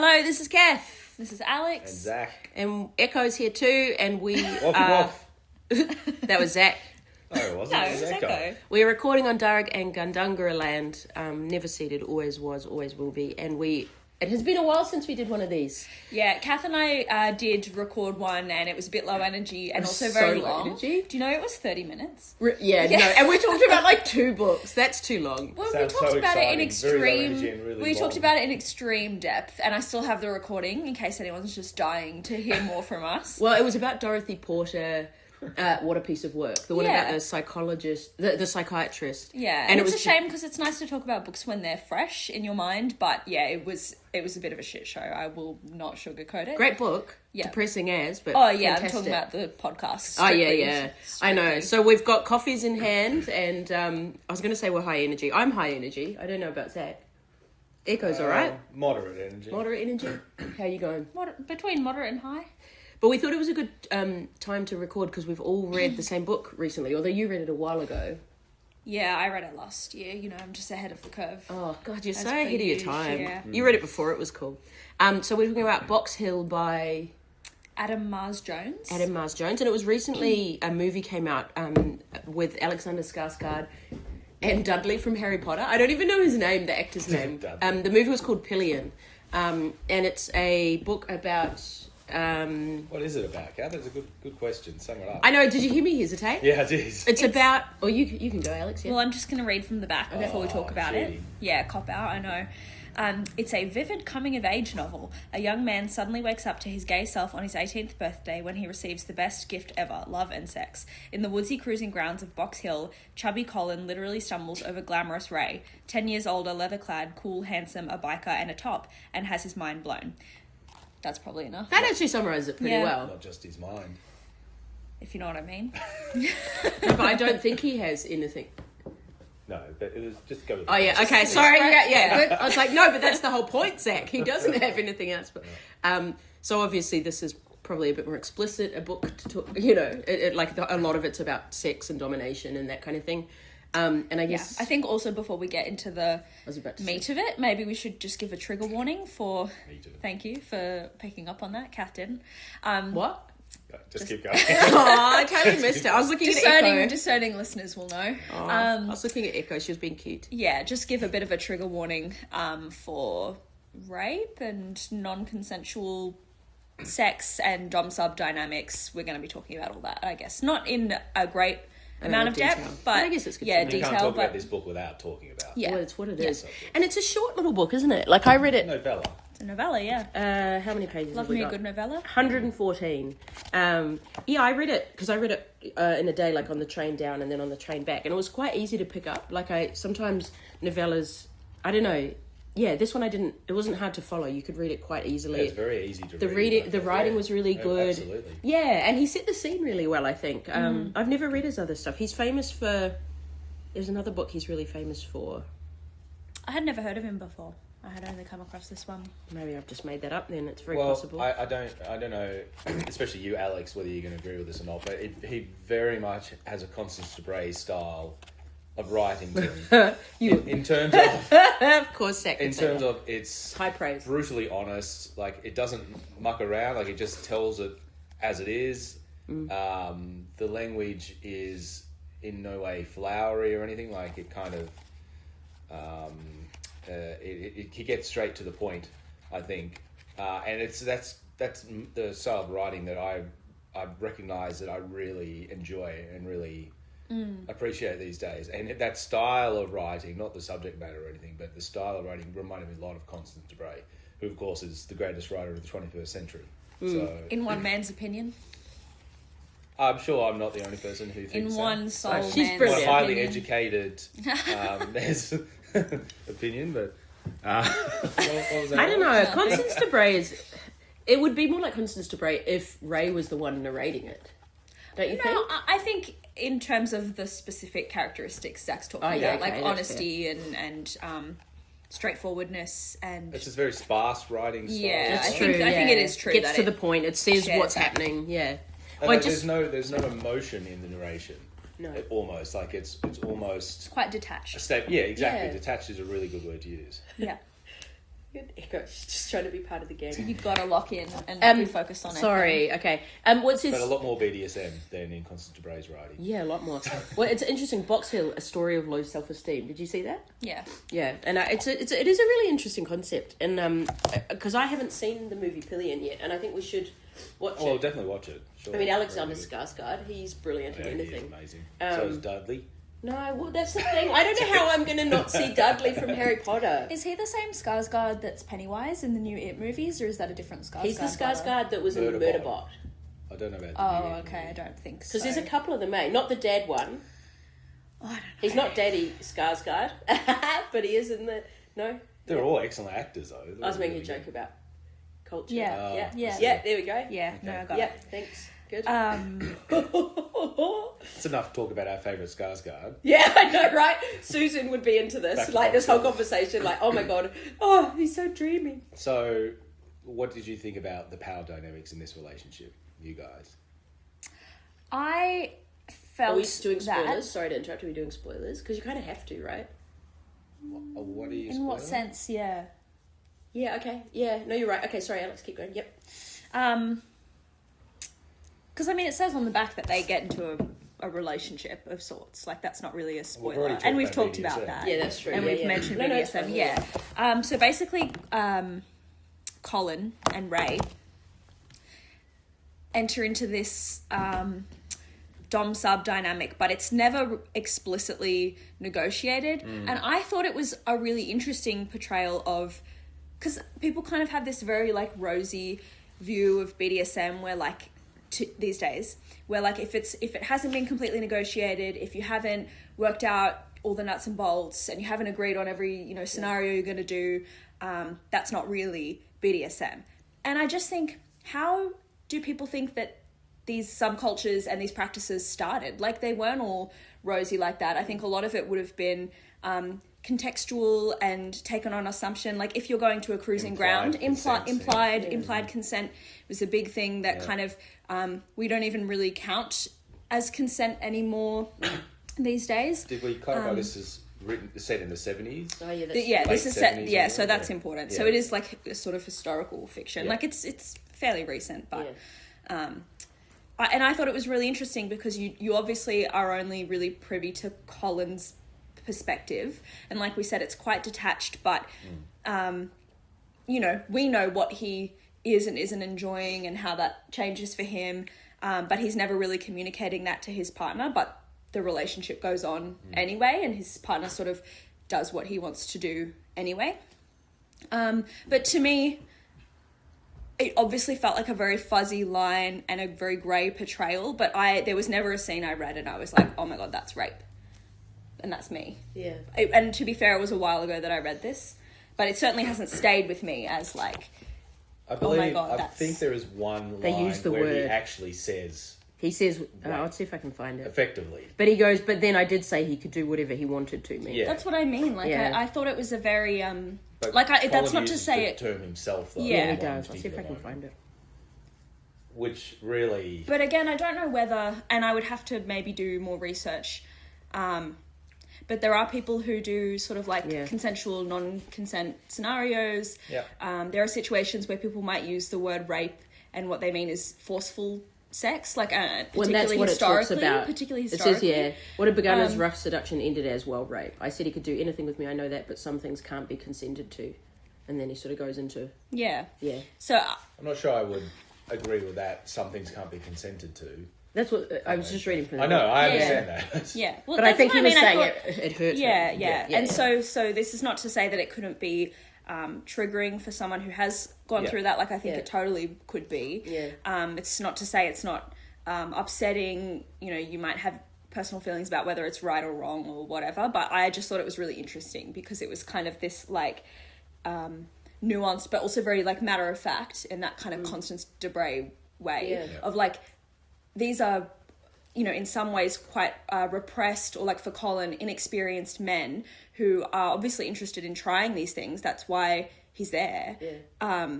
Hello, this is Cath. This is Alex. And Zach. And Echo's here too, and we Woof. That was Zach. Oh, it wasn't. No, It was Echo. We're recording on Darug and Gundungura land. Never ceded, always was, always will be. And it has been a while since we did one of these. Yeah, Cath and I did record one, and it was a bit low energy and also so very low long. energy. Do you know it was 30 minutes? No, and we talked about like 2 books. That's too long. Well, Sounds we talked so about it in exciting. Very low energy extreme. and really We talked long. about it in extreme depth, and I still have the recording in case anyone's just dying to hear more from us. Well, it was about Dorothy Porter. What a piece of work. The one about the psychologist, the psychiatrist. Yeah, and it's a shame because it's nice to talk about books when they're fresh in your mind, but yeah, it was a bit of a shit show. I will not sugarcoat it. Great book. Yeah. Depressing as, but Oh yeah, fantastic. I'm talking about the podcast. Oh yeah, strictly. yeah. I know. So we've got coffees in hand, and I was going to say we're high energy. I'm high energy. I don't know about Zach. Echo's all right. Moderate energy. Moderate energy. How you going? Between moderate and high. But we thought it was a good time to record because we've all read the same book recently. Although you read it a while ago. Yeah, I read it last year. You know, I'm just ahead of the curve. Oh God, you're As so per ahead of your usual, time. yeah. You read it before; it was cool. So we're talking about Box Hill by Adam Mars Jones. Adam Mars Jones, and it was recently a movie came out with Alexander Skarsgård and Dudley from Harry Potter. I don't even know his name, the actor's name. The movie was called Pillion, and it's a book about. What is it about, Cath? That's a good question. Sum it up. I know. Did you hear me hesitate? Yeah, it is. It's about. Or you can go, Alex. Yeah. Well, I'm just going to read from the back before we talk about it. shitty. Yeah, cop out, I know. It's a vivid coming-of-age novel. A young man suddenly wakes up to his gay self on his 18th birthday when he receives the best gift ever, love and sex. In the woodsy cruising grounds of Box Hill, chubby Colin literally stumbles over glamorous Ray, 10 years older, leather-clad, cool, handsome, a biker and a top, and has his mind blown. That's probably enough, That actually summarises it pretty Yeah. well. Not just his mind. if you know what I mean. But I don't think he has anything. No, but it was just go with Oh yeah, okay, sorry, yeah, good. I was like, no, but that's the whole point, Zach. He doesn't have anything else. But, so obviously this is probably a bit more explicit, a book to talk, like a lot of it's about sex and domination and that kind of thing. And I guess I think also before we get into the to meat of it, maybe we should just give a trigger warning for... Meat of it. Thank you for picking up on that, Cath didn't. What? Just keep going. Oh, I totally missed it. I was looking at Echo. Discerning listeners will know. I was looking at Echo. She was being cute. Yeah, just give a bit of a trigger warning for rape and non-consensual sex and dom-sub dynamics. We're going to be talking about all that, I guess. Not in a great amount of detail. depth, but I guess it's good yeah, to know. You detail. can't talk but about this book without talking about yeah, Well, it's what it Yeah. is. And it's a short little book, isn't it? Like I read it. novella. it's a novella. Yeah, How many pages love have we me got? a good novella. 114. Yeah, I read it because I read it in a day, like on the train down and then on the train back, and it was quite easy to pick up. Like sometimes novellas, I don't know. Yeah, this one I didn't. It wasn't hard to follow. You could read it quite easily. Yeah, it's very easy to The read. the writing was really good. Absolutely. Yeah, and he set the scene really well, I think. I've never read his other stuff. He's famous for. There's another book he's really famous for. I had never heard of him before. I had only come across this one. Maybe I've just made that up. Then it's very Well, possible. I don't know, especially you, Alex, whether you're going to agree with this or not. But he very much has a Constance Debray style of writing to him. in terms of Of course, Zach. in terms of it's high praise. brutally honest. Like it doesn't muck around. Like it just tells it as it is. The language is in no way flowery or anything. Like it kind of he gets straight to the point, I think, and that's the style of writing that I recognise that I really enjoy and really appreciate these days. And that style of writing, not the subject matter or anything, but the style of writing reminded me a lot of Constance Debray, who of course is the greatest writer of the 21st century. So In one man's opinion. I'm sure I'm not the only person who thinks In so. one sole She's man's brilliant. One highly opinion. educated there's opinion, but what was that? I don't know. Constance Debray is. It would be more like Constance Debray if Ray was the one narrating it. Don't you No, think? I think in terms of the specific characteristics Zach's talking Oh, yeah, about, okay, like that's honesty and straightforwardness and It's just very sparse writing style. Yeah, It's I true. think it is true Gets that to it the point. It says shares what's that. happening. Yeah. And Well, there's no emotion in the narration. No. Almost like it's almost quite detached. a step. Yeah, exactly. Yeah. Detached is a really good word to use. Yeah. Good echo. She's just trying to be part of the game. You gotta lock in and be focused on it. Sorry, okay. What's his... But a lot more BDSM than in Constance Dubray's writing. Yeah, a lot more. Well, it's an interesting. Box Hill, A Story of Low Self-Esteem. Did you see that? Yeah. Yeah, and it is a really interesting concept, and because I haven't seen the movie Pillion yet, and I think we should watch it. Well, definitely watch it. Sure. I mean, Alexander Skarsgård, he's brilliant in anything. He's amazing. So is Dudley. No, well, that's the thing. I don't know how I'm going to not see Dudley from Harry Potter. Is he the same Skarsgård that's Pennywise in the new It movies, or is that a different Skarsgård? He's the Skarsgård that was in Murderbot. I don't know about the okay, I don't think so. Because there's a couple of them, not the dad one. Oh, I don't know. He's not Daddy Skarsgård, but he is in the... No? They're all excellent actors, though. I was making a joke about culture. Yeah, Yeah, there we go. Yeah, okay. No, I got it. Thanks. Good. It's enough to talk about our favourite Skarsgård. Yeah, I know, right? Susan would be into this. Like, this whole conversation, like, oh my God, oh, he's so dreamy. So, what did you think about the power dynamics in this relationship, you guys? I felt Are we doing spoilers? that... Sorry to interrupt. Are we doing spoilers? Because you kind of have to, right? What are you In what sense, yeah. Yeah, okay. Yeah, no, you're right. Okay, sorry, Alex, keep going. Yep. Because, I mean, it says on the back that they get into a relationship of sorts. Like, that's not really a spoiler. And we've talked about that. Yeah, that's true. And we've mentioned BDSM, yeah. So basically, Colin and Ray enter into this dom-sub dynamic, but it's never explicitly negotiated. And I thought it was a really interesting portrayal of... Because people kind of have this very, like, rosy view of BDSM where, like... these days, where like if it hasn't been completely negotiated, if you haven't worked out all the nuts and bolts and you haven't agreed on every scenario you're going to do, that's not really BDSM. And I just think, how do people think that these subcultures and these practices started? Like, they weren't all rosy like that. I think a lot of it would have been contextual and taken on assumption. Like, if you're going to a cruising ground, implied consent was a big thing that kind of we don't even really count as consent anymore these days. Did we clarify this is set in the 70s? Oh yeah, that's this is set. So that's important. So it is like a sort of historical fiction. Yeah. Like it's fairly recent, but I thought it was really interesting because you obviously are only really privy to Colin's perspective, and like we said, it's quite detached, but we know what he is and isn't enjoying and how that changes for him, but he's never really communicating that to his partner, but the relationship goes on anyway, and his partner sort of does what he wants to do anyway. But to me, it obviously felt like a very fuzzy line and a very grey portrayal, but there was never a scene I read and I was like, oh my God, that's rape. And that's me. Yeah. And to be fair, it was a while ago that I read this, but it certainly hasn't stayed with me as like, I believe, oh my God, I think there is one line use the where word. he actually says... He says, let's see if I can find it. Effectively. But he goes, but then I did say he could do whatever he wanted to me. Yeah. That's what I mean. Like, I thought it was a very, But that's not to uses say the it. term himself, though. Yeah, he does. I'll see if I can find it. Which really... But again, I don't know whether, and I would have to maybe do more research, but there are people who do sort of like consensual, non-consent scenarios. Yeah. There are situations where people might use the word rape, and what they mean is forceful sex, like particularly historically. It says, what had begun as rough seduction ended as rape. I said he could do anything with me, I know that, but some things can't be consented to. And then he sort of goes into... Yeah. So I'm not sure I would agree with that. Some things can't be consented to. That's what I was just reading from. I know, I understand that. Yeah, well, but I think he was saying it hurts. Yeah. So this is not to say that it couldn't be triggering for someone who has gone through that. Like, I think it totally could be. Yeah. It's not to say it's not upsetting. You might have personal feelings about whether it's right or wrong or whatever. But I just thought it was really interesting because it was kind of this like nuanced, but also very like matter of fact in that kind of Constance Dubray way of like. These are, in some ways quite repressed, or like for Colin, inexperienced men who are obviously interested in trying these things. That's why he's there. Yeah.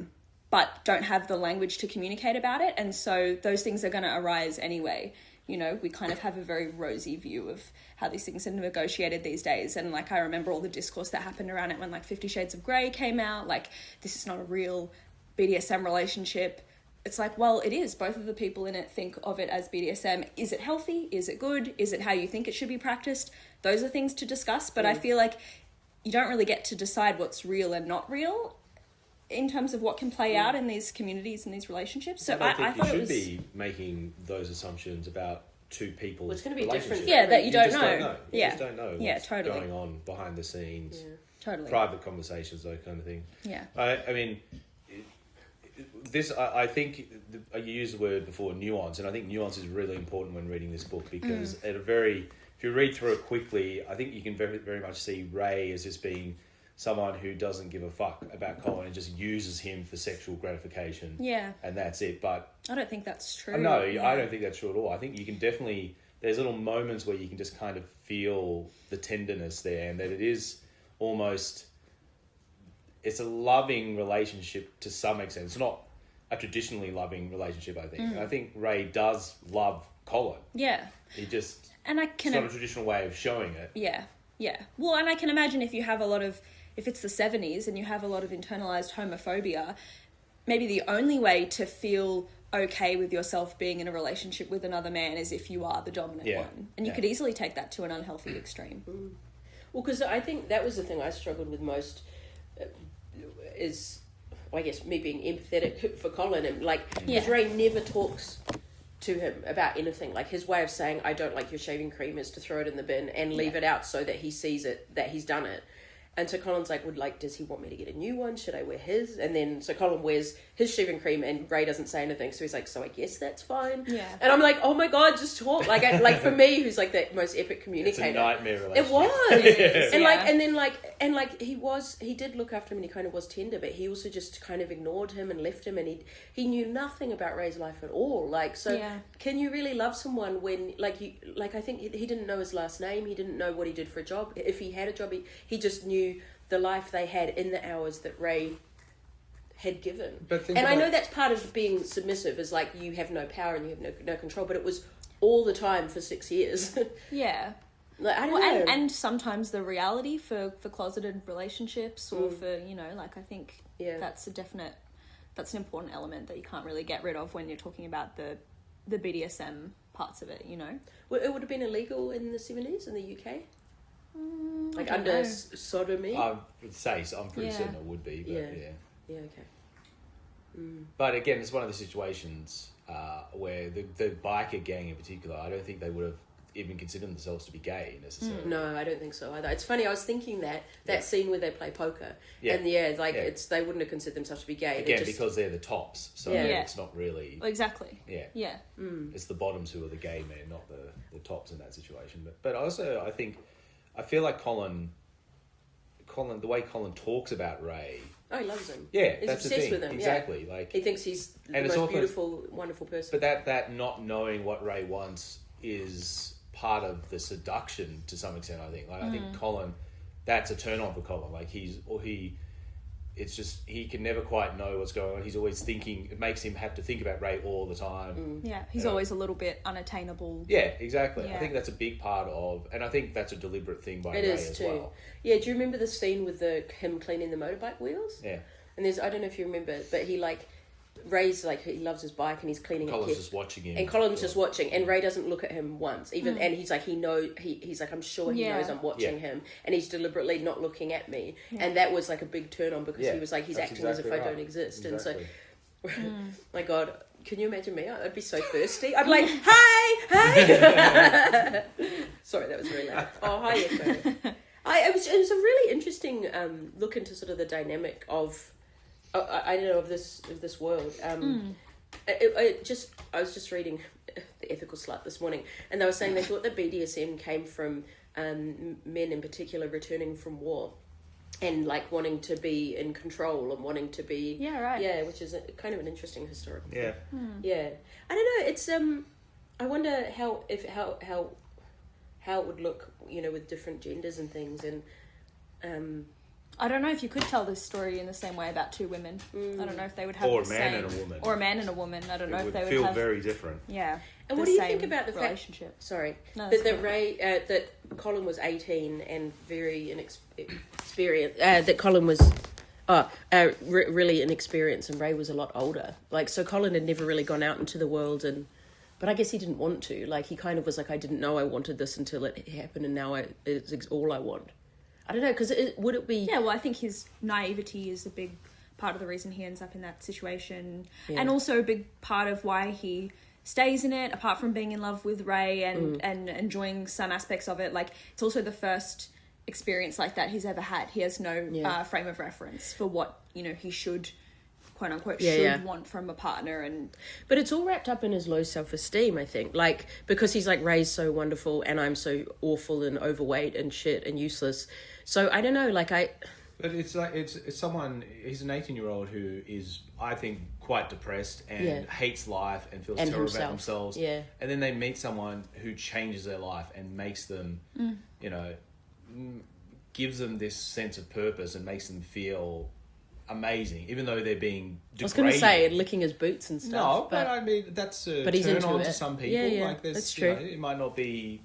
But don't have the language to communicate about it. And so those things are going to arise anyway you know, we kind of have a very rosy view of how these things are negotiated these days. And, like, I remember all the discourse that happened around it when, like, 50 Shades of Grey came out. Like, this is not a real BDSM relationship. It's like, well, it is. Both of the people in it think of it as BDSM. Is it healthy? Is it good? Is it how you think it should be practiced? Those are things to discuss. But I feel like you don't really get to decide what's real and not real in terms of what can play out in these communities and these relationships. So I think thought you it should was... be making those assumptions about two people's it's going to be relationships. different. Yeah, that you don't just know. don't know. You Yeah. just don't know Yeah, what's totally. going on behind the scenes, Totally. private conversations, those kind of things. Yeah. I mean, I think you used the word before, nuance, and I think nuance is really important when reading this book because if you read through it quickly, I think you can very, very much see Ray as just being someone who doesn't give a fuck about Colin and just uses him for sexual gratification. Yeah. And that's it. But I don't think that's true. no, I don't think that's true at all. I think you can definitely, there's little moments where you can just kind of feel the tenderness there, and that it is almost, it's a loving relationship to some extent. It's not a traditionally loving relationship, I think. I think Ray does love Colin. Yeah. He just, And I it's can... not a traditional way of showing it. Yeah. Well, and I can imagine if you have a lot of... If it's the 70s and you have a lot of internalized homophobia, maybe the only way to feel okay with yourself being in a relationship with another man is if you are the dominant one. And you could easily take that to an unhealthy extreme. Well, because I think that was the thing I struggled with most is, well, I guess, me being empathetic for Colin. And, like, because Ray never talks to him about anything. Like, his way of saying, I don't like your shaving cream, is to throw it in the bin and leave it out so that he sees it, that he's done it. And so Colin's like, does he want me to get a new one? Should I wear his? And then, so Colin wears his shaving cream and Ray doesn't say anything. So he's like, so I guess that's fine. Yeah. And I'm like, oh my God, just talk. Like for me, who's like the most epic communicator. It's a nightmare relationship. It was. And he did look after him and he kind of was tender, but he also just kind of ignored him and left him, and he knew nothing about Ray's life at all. Like, so can you really love someone when, I think he didn't know his last name, he didn't know what he did for a job. If he had a job, he just knew the life they had in the hours that Ray had given. I know that's part of being submissive, is like you have no power and you have no control, but it was all the time for 6 years. Yeah. Like, I don't know. And sometimes the reality for closeted relationships or for, you know, like, I think that's an important element that you can't really get rid of when you're talking about the BDSM parts of it, you know? Well, it would have been illegal in the 70s in the UK? Like under know. sodomy? I would say, so I'm pretty certain it would be, but Yeah, okay. But again, it's one of the situations where the biker gang in particular, I don't think they would have even considered themselves to be gay necessarily. No, I don't think so either. It's funny, I was thinking that scene where they play poker, and they wouldn't have considered themselves to be gay. Again, because they're the tops, so it's not really... Exactly. Yeah. It's the bottoms who are the gay men, not the tops in that situation. But also, I feel like Colin, the way Colin talks about Ray... Oh, he loves him. Yeah, he's that's obsessed the thing. with him. Exactly. Yeah. Like, he thinks he's the most beautiful, wonderful person. But that not knowing what Ray wants is part of the seduction to some extent, I think. Like, I think Colin, that's a turn on for Colin. Like, it's just, he can never quite know what's going on. He's always thinking, it makes him have to think about Ray all the time. Yeah, he's always a little bit unattainable. Yeah, exactly. Yeah. I think that's a big part of, and I think that's a deliberate thing by It Ray is as too. well. Yeah, do you remember the scene with him cleaning the motorbike wheels? Yeah. And I don't know if you remember, but Ray's like, he loves his bike and he's cleaning Colin's it. just watching him. And Colin's just watching, and Ray doesn't look at him once. And he's like, he's like, I'm sure he knows I'm watching him, and he's deliberately not looking at me. Yeah. And that was like a big turn on, because he was like, he's acting as if I don't exist. Exactly. And so, my God, can you imagine me? I'd be so thirsty. I'd be like, hey! Sorry, that was very loud. Oh, hi, Echo. It was a really interesting look into sort of the dynamic of, I don't know, of this world. I was just reading The Ethical Slut this morning, and they were saying they thought that BDSM came from men in particular returning from war, and like wanting to be in control and wanting to be which is kind of an interesting historical thing. I don't know, it's I wonder how it would look, you know, with different genders and things, and I don't know if you could tell this story in the same way about two women. I don't know if they would have Or the a man same... and a woman. Or a man and a woman. I don't know if they would feel have... very different. Yeah. And the what do you same think about the relationship? fact... Sorry. No, that Ray... that Colin was 18 and very inexperienced... that Colin was... really inexperienced, and Ray was a lot older. Like, so Colin had never really gone out into the world, but I guess he didn't want to. Like, he kind of was like, I didn't know I wanted this until it happened, and now it's all I want. I don't know, because would it be... Yeah, well, I think his naivety is a big part of the reason he ends up in that situation. Yeah. And also a big part of why he stays in it, apart from being in love with Ray and enjoying some aspects of it. Like, it's also the first experience like that he's ever had. He has no frame of reference for what, he should... quote unquote want from a partner. But it's all wrapped up in his low self-esteem, I think, like, because he's like, Ray's so wonderful and I'm so awful and overweight and shit and useless. So I don't know, like but it's like it's someone. He's an 18-year-old who is, I think, quite depressed and hates life and feels terrible about themselves. Yeah. And then they meet someone who changes their life and makes them, gives them this sense of purpose and makes them feel amazing, even though they're being degraded. I was going to say licking his boots and stuff. No, but I mean that's a he's turn into on it. to some people. Yeah, like, that's true. It might not be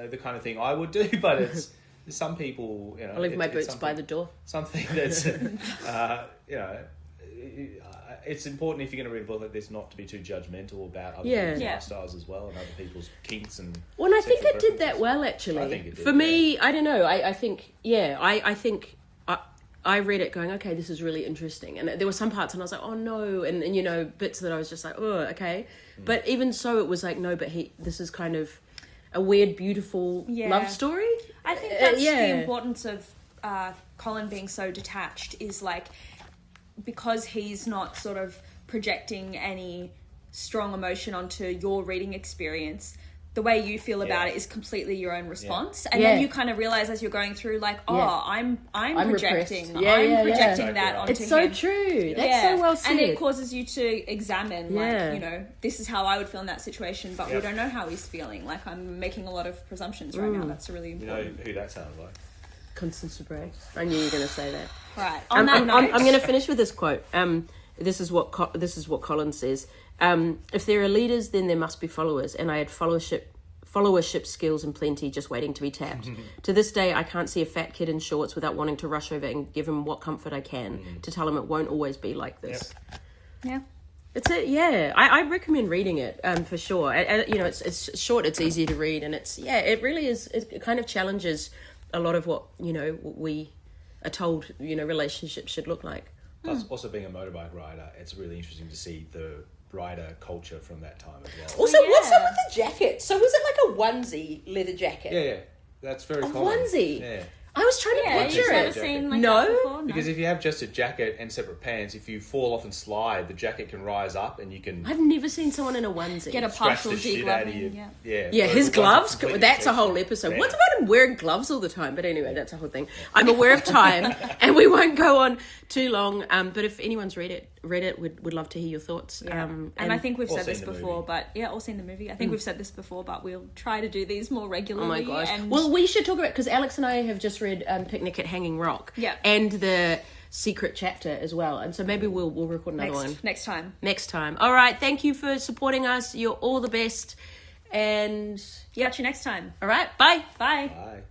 the kind of thing I would do, but it's some people. I leave my boots by the door. Something that's it's important if you're going to read a book like this not to be too judgmental about other people's lifestyles as well and other people's kinks and. Well, and I think it did that well, actually. I think it did, for me, I don't know. I think I think. I read it going, okay, this is really interesting. And there were some parts and I was like, oh no. And bits that I was just like, oh, okay. But even so, it was like, no, but this is kind of a weird, beautiful love story. I think that's the importance of Colin being so detached is like, because he's not sort of projecting any strong emotion onto your reading experience, the way you feel about it is completely your own response. And then you kind of realize as you're going through, like, I'm projecting. I'm projecting that onto him. It's so true. That's so well said. And it causes you to examine, like, this is how I would feel in that situation, but we don't know how he's feeling. Like, I'm making a lot of presumptions right now. That's really important. You know who that sounds like? Constance Bray. I knew you were going to say that. Right. On that note... I'm going to finish with this quote. This is what Colin says. If there are leaders, then there must be followers, and I had followership skills in plenty, just waiting to be tapped. To this day, I can't see a fat kid in shorts without wanting to rush over and give him what comfort I can to tell him it won't always be like this. Yeah. It's I recommend reading it for sure. It's short, it's easy to read, and it really is. It kind of challenges a lot of what we are told relationships should look like. Plus, also being a motorbike rider, it's really interesting to see the rider culture from that time as well. Also, what's up with the jacket? So was it like a onesie leather jacket? Yeah, that's very common. Onesie? Yeah. I was trying to picture you've it. never seen like that before? No. Because if you have just a jacket and separate pants, if you fall off and slide, the jacket can rise up and you can... I've never seen someone in a onesie. Get a partial degloving. Yeah, his gloves. That's a whole episode. Yeah. What about him wearing gloves all the time? But anyway, that's a whole thing. I'm aware of time, and we won't go on too long. But if anyone's read it, we'd love to hear your thoughts. Yeah. And I think we've said this before, but or seen the movie. I think we've said this before, but we'll try to do these more regularly. Oh my gosh! And... Well, we should talk about, because Alex and I have just read Picnic at Hanging Rock. Yeah. And the secret chapter as well, and so maybe we'll record another one next time. All right, thank you for supporting us. You're all the best, and catch you next time. All right, bye. Bye. Bye.